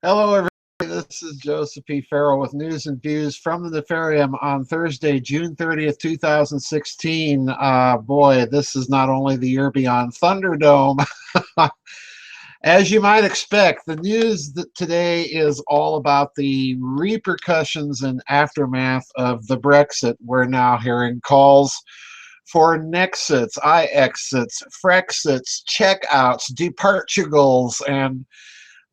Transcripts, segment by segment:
Hello, everybody. This is Joseph P. Farrell with news and views from the Nefarium on Thursday, June 30th, 2016. Boy, this is not only the year beyond Thunderdome. As you might expect, the news today is all about the repercussions and aftermath of the Brexit. We're now hearing calls for Nexits, I-exits, Frexits, Checkouts, Departulgals, and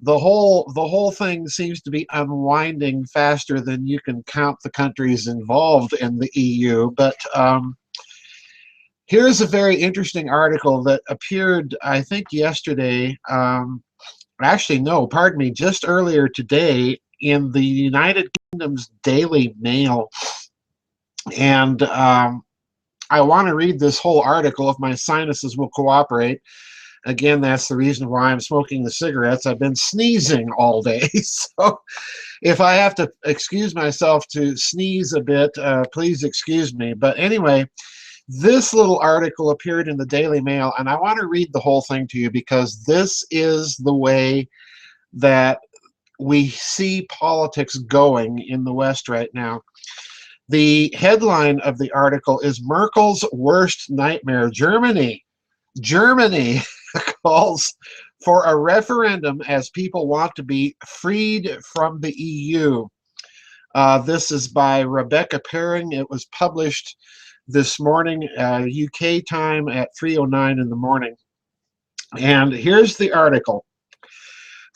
the whole thing seems to be unwinding faster than you can count the countries involved in the EU. But here's a very interesting article that appeared, I think, yesterday. Actually, no, pardon me, just earlier today in the United Kingdom's Daily Mail. And I want to read this whole article if my sinuses will cooperate. Again, that's the reason why I'm smoking the cigarettes. I've been sneezing all day. So if I have to excuse myself to sneeze a bit, please excuse me. But anyway, this little article appeared in the Daily Mail, and I want to read the whole thing to you because this is the way that we see politics going in the West right now. The headline of the article is Merkel's Worst Nightmare. Germany calls for a referendum as people want to be freed from the EU. This is by Rebecca Paring. It was published this morning, UK time at 3:09 in the morning. And here's the article.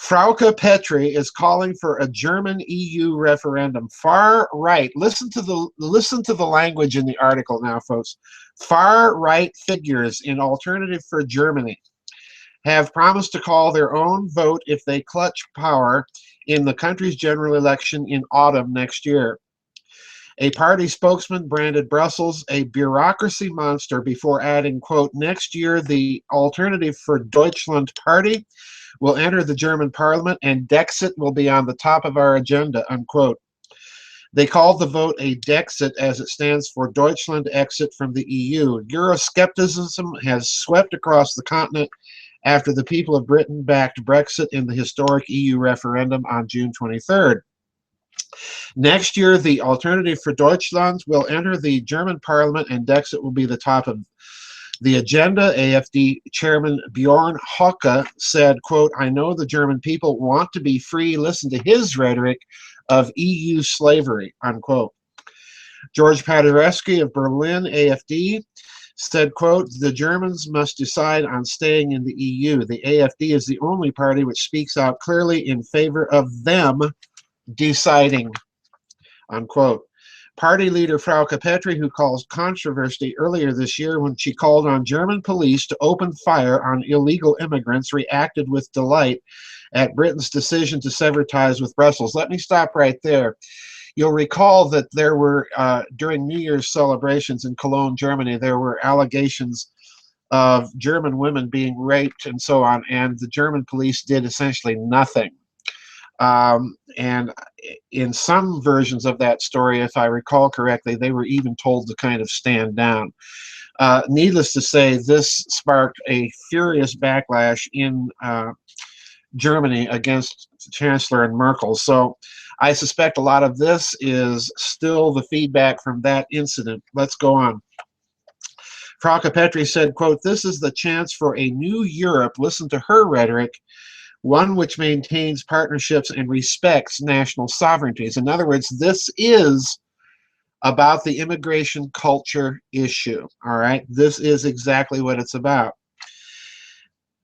Frauke Petry is calling for a German EU referendum. Far right. Listen to the language in the article now, folks. Far right figures in Alternative for Germany have promised to call their own vote if they clutch power in the country's general election in autumn next year. A party spokesman branded Brussels a bureaucracy monster before adding, quote, next year the Alternative for Deutschland party will enter the German parliament and DEXIT will be on the top of our agenda, unquote. They called the vote a DEXIT as it stands for Deutschland exit from the EU. Euroscepticism has swept across the continent after the people of Britain backed Brexit in the historic EU referendum on June 23rd. Next year, the Alternative for Deutschland will enter the German parliament and DEXIT will be the top of the agenda. AfD chairman Bjorn Höcke said, quote, I know the German people want to be free. Listen to his rhetoric of EU slavery, unquote. George Paderewski of Berlin, AfD, said, quote, the Germans must decide on staying in the EU. The AfD is the only party which speaks out clearly in favor of them deciding, unquote. Party leader Frauke Petry, who caused controversy earlier this year when she called on German police to open fire on illegal immigrants, reacted with delight at Britain's decision to sever ties with Brussels. Let me stop right there. You'll recall that there were, during New Year's celebrations in Cologne, Germany, there were allegations of German women being raped and so on, and the German police did essentially nothing. And in some versions of that story, if I recall correctly, they were even told to kind of stand down. Needless to say, this sparked a furious backlash in Germany against Chancellor Merkel. So I suspect a lot of this is still the feedback from that incident. Let's go on. Frauke Petry said, quote, this is the chance for a new Europe. Listen to her rhetoric. One which maintains partnerships and respects national sovereignties. In other words, this is about the immigration culture issue, all right? This is exactly what it's about.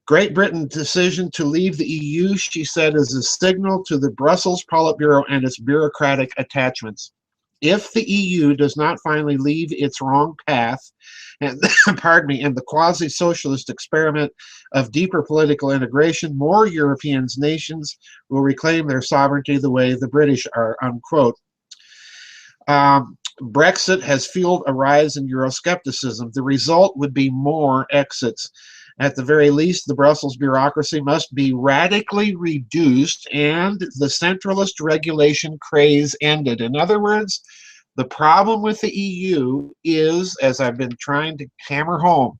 Great Britain's decision to leave the EU, she said, is a signal to the Brussels Politburo and its bureaucratic attachments. If the EU does not finally leave its wrong path, and pardon me, and the quasi-socialist experiment of deeper political integration, more European nations will reclaim their sovereignty the way the British are, unquote. Brexit has fueled a rise in Euroscepticism. The result would be more exits. At the very least, the Brussels bureaucracy must be radically reduced and the centralist regulation craze ended. In other words, the problem with the EU is, as I've been trying to hammer home,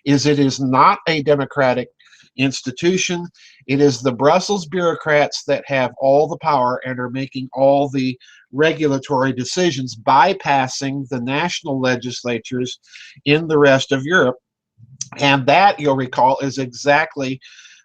is it is not a democratic institution. It is the Brussels bureaucrats that have all the power and are making all the regulatory decisions, bypassing the national legislatures in the rest of Europe. And that, you'll recall, is exactly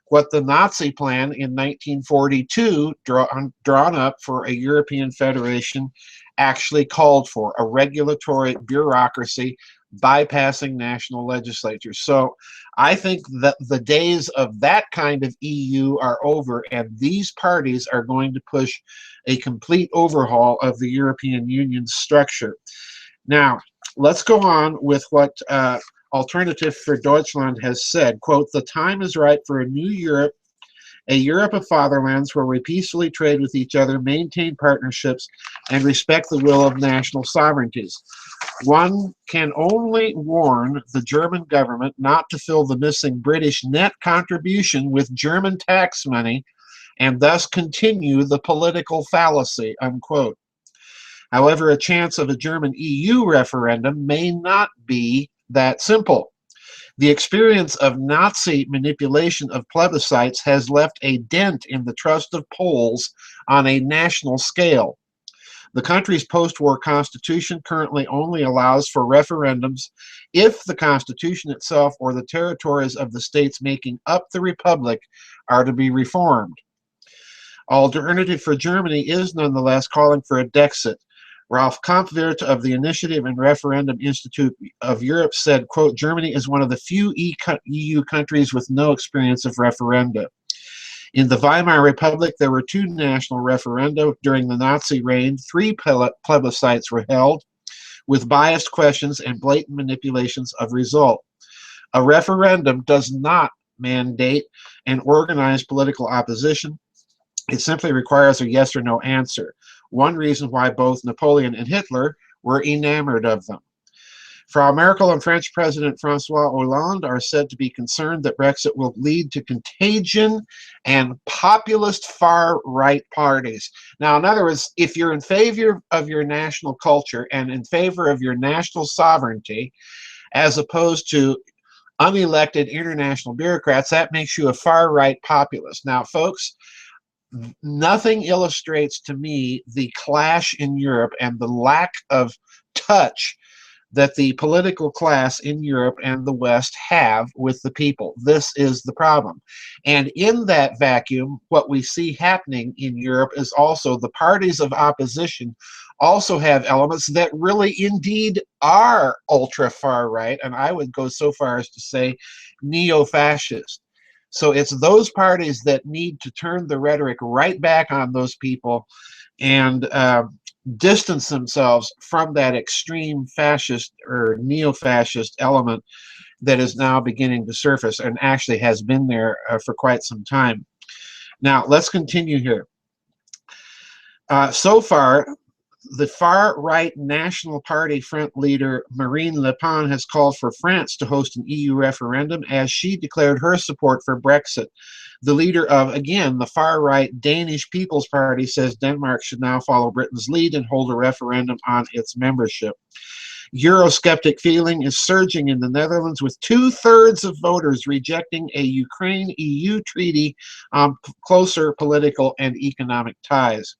what the Nazi plan in 1942, drawn up for a European federation, actually called for: a regulatory bureaucracy bypassing national legislatures. So I think that the days of that kind of EU are over, and these parties are going to push a complete overhaul of the European Union's structure. Now, let's go on with what Alternative for Deutschland has said. Quote, "The time is right for a new Europe, a Europe of fatherlands where we peacefully trade with each other, maintain partnerships, and respect the will of national sovereignties. One can only warn the German government not to fill the missing British net contribution with German tax money and thus continue the political fallacy," unquote. However, a chance of a German EU referendum may not be that simple. The experience of Nazi manipulation of plebiscites has left a dent in the trust of Poles on a national scale. The country's post-war constitution currently only allows for referendums if the constitution itself or the territories of the states making up the republic are to be reformed. Alternative for Germany is nonetheless calling for a DEXIT. Ralph Kampwirt of the Initiative and Referendum Institute of Europe said, quote, "Germany is one of the few EU countries with no experience of referenda. In the Weimar Republic, there were 2 national referenda. During the Nazi reign, 3 plebiscites were held with biased questions and blatant manipulations of result. A referendum does not mandate an organized political opposition. It simply requires a yes or no answer. One reason why both Napoleon and Hitler were enamored of them." Frau Merkel and French President Francois Hollande are said to be concerned that Brexit will lead to contagion and populist far-right parties. Now, in other words, if you're in favor of your national culture and in favor of your national sovereignty, as opposed to unelected international bureaucrats, that makes you a far-right populist. Now, folks, nothing illustrates to me the clash in Europe and the lack of touch that the political class in Europe and the West have with the people. This is the problem. And in that vacuum, what we see happening in Europe is also the parties of opposition also have elements that really indeed are ultra far right, and I would go so far as to say neo-fascist. So it's those parties that need to turn the rhetoric right back on those people and distance themselves from that extreme fascist or neo-fascist element that is now beginning to surface and actually has been there for quite some time. Now, let's continue here. So far, the far-right National Party Front leader Marine Le Pen has called for France to host an EU referendum as she declared her support for Brexit. The leader of, again, the far-right Danish People's Party says Denmark should now follow Britain's lead and hold a referendum on its membership. Eurosceptic feeling is surging in the Netherlands, with 2/3 of voters rejecting a Ukraine-EU treaty on closer political and economic ties.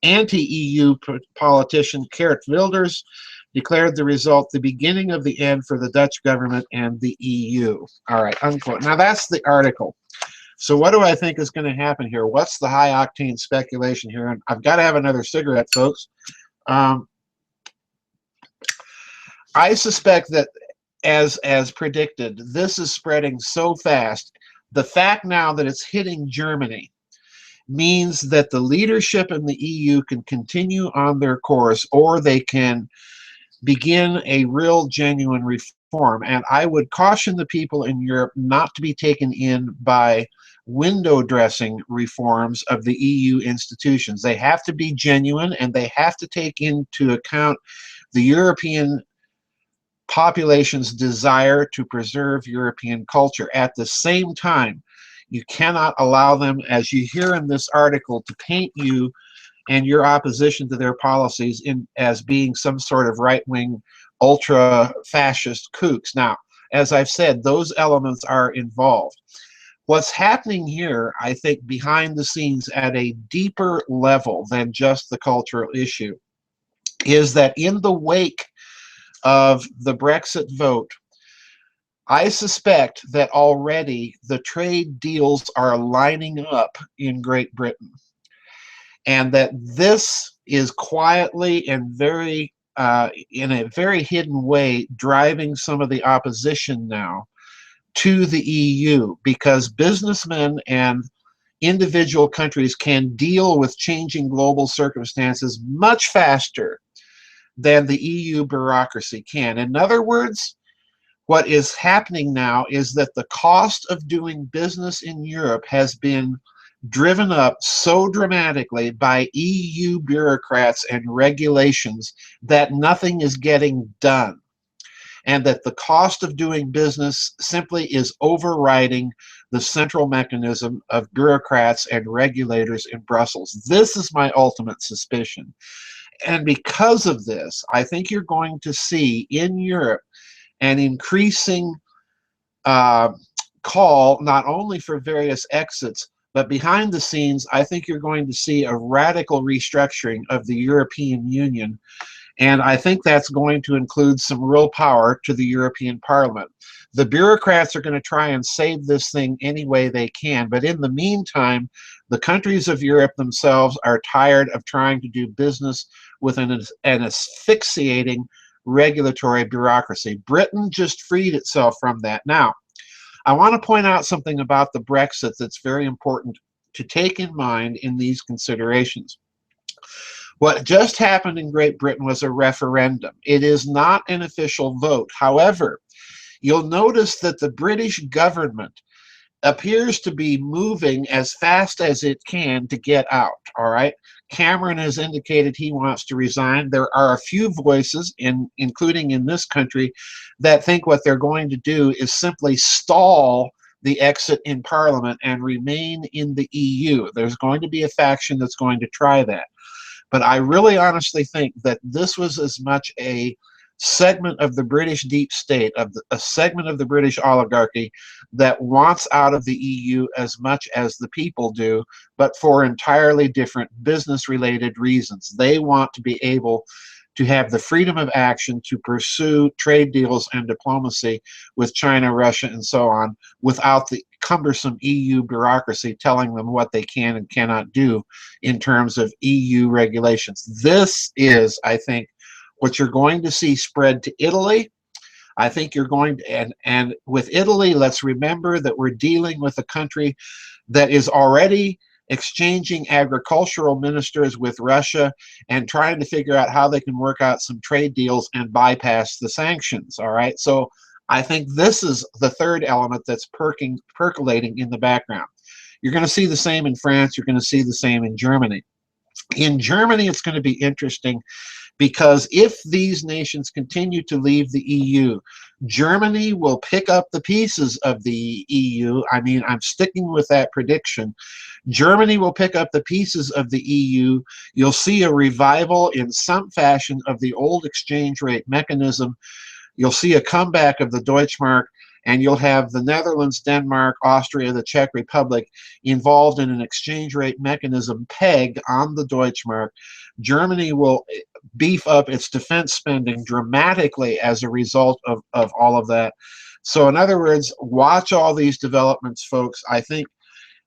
Anti-EU politician Geert Wilders declared the result the beginning of the end for the Dutch government and the EU. All right, unquote. Now, that's the article. So what do I think is going to happen here? What's the high-octane speculation here? And I've got to have another cigarette, folks. I suspect that, as predicted, this is spreading so fast. The fact now that it's hitting Germany means that the leadership in the EU can continue on their course, or they can begin a real genuine reform. And I would caution the people in Europe not to be taken in by window dressing reforms of the EU institutions. They have to be genuine, and they have to take into account the European population's desire to preserve European culture. At the same time, you cannot allow them, as you hear in this article, to paint you and your opposition to their policies as being some sort of right-wing, ultra-fascist kooks. Now, as I've said, those elements are involved. What's happening here, I think, behind the scenes at a deeper level than just the cultural issue, is that in the wake of the Brexit vote, I suspect that already the trade deals are lining up in Great Britain, and that this is quietly and very, in a very hidden way, driving some of the opposition now to the EU, because businessmen and individual countries can deal with changing global circumstances much faster than the EU bureaucracy can. In other words, what is happening now is that the cost of doing business in Europe has been driven up so dramatically by EU bureaucrats and regulations that nothing is getting done, and that the cost of doing business simply is overriding the central mechanism of bureaucrats and regulators in Brussels. This is my ultimate suspicion. And because of this, I think you're going to see in Europe an increasing call not only for various exits, but behind the scenes, I think you're going to see a radical restructuring of the European Union. And I think that's going to include some real power to the European Parliament. The bureaucrats are going to try and save this thing any way they can. But in the meantime, the countries of Europe themselves are tired of trying to do business with an asphyxiating regulatory bureaucracy. Britain just freed itself from that. Now, I want to point out something about the Brexit that's very important to take in mind in these considerations. What just happened in Great Britain was a referendum. It is not an official vote. However, you'll notice that the British government appears to be moving as fast as it can to get out, all right? Cameron has indicated he wants to resign. There are a few voices, including in this country, that think what they're going to do is simply stall the exit in Parliament and remain in the EU. There's going to be a faction that's going to try that. But I really honestly think that this was as much a segment of the British deep state, a segment of the British oligarchy that wants out of the EU as much as the people do, but for entirely different business-related reasons. They want to be able to have the freedom of action to pursue trade deals and diplomacy with China, Russia, and so on, without the cumbersome EU bureaucracy telling them what they can and cannot do in terms of EU regulations. This is, I think, what you're going to see spread to Italy. I think you're going to, and with Italy, let's remember that we're dealing with a country that is already exchanging agricultural ministers with Russia and trying to figure out how they can work out some trade deals and bypass the sanctions, all right? So I think this is the third element that's percolating in the background. You're going to see the same in France. You're going to see the same in Germany. In Germany, it's going to be interesting because if these nations continue to leave the EU, Germany will pick up the pieces of the EU. I mean, I'm sticking with that prediction. Germany will pick up the pieces of the EU. You'll see a revival in some fashion of the old exchange rate mechanism. You'll see a comeback of the Deutschmark, and you'll have the Netherlands, Denmark, Austria, the Czech Republic involved in an exchange rate mechanism pegged on the Deutschmark. Germany will beef up its defense spending dramatically as a result of all of that. So in other words, watch all these developments, folks. I think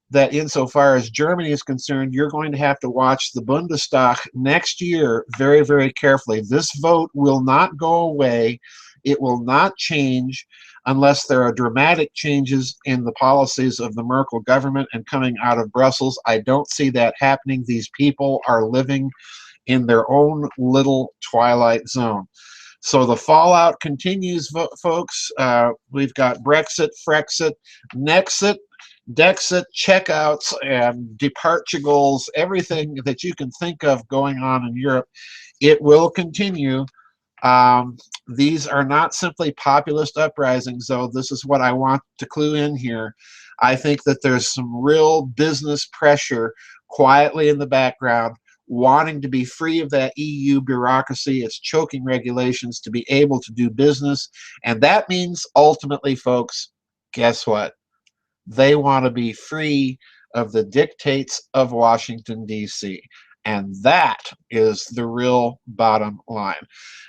that insofar as Germany is concerned, you're going to have to watch the Bundestag next year very, very carefully. This vote will not go away. It will not change unless there are dramatic changes in the policies of the Merkel government and coming out of Brussels. I don't see that happening. These people are living in their own little twilight zone. So the fallout continues, folks. We've got Brexit, FREXIT, Nexit, DEXIT, Czechouts, and Departulgals, everything that you can think of going on in Europe. It will continue. These are not simply populist uprisings, though. This is what I want to clue in here. I think that there's some real business pressure quietly in the background, wanting to be free of that EU bureaucracy, its choking regulations, to be able to do business. And that means, ultimately, folks, guess what? They want to be free of the dictates of Washington, D.C. And that is the real bottom line.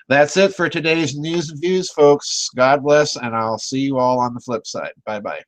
That's it for today's news and views, folks. God bless, and I'll see you all on the flip side. Bye-bye.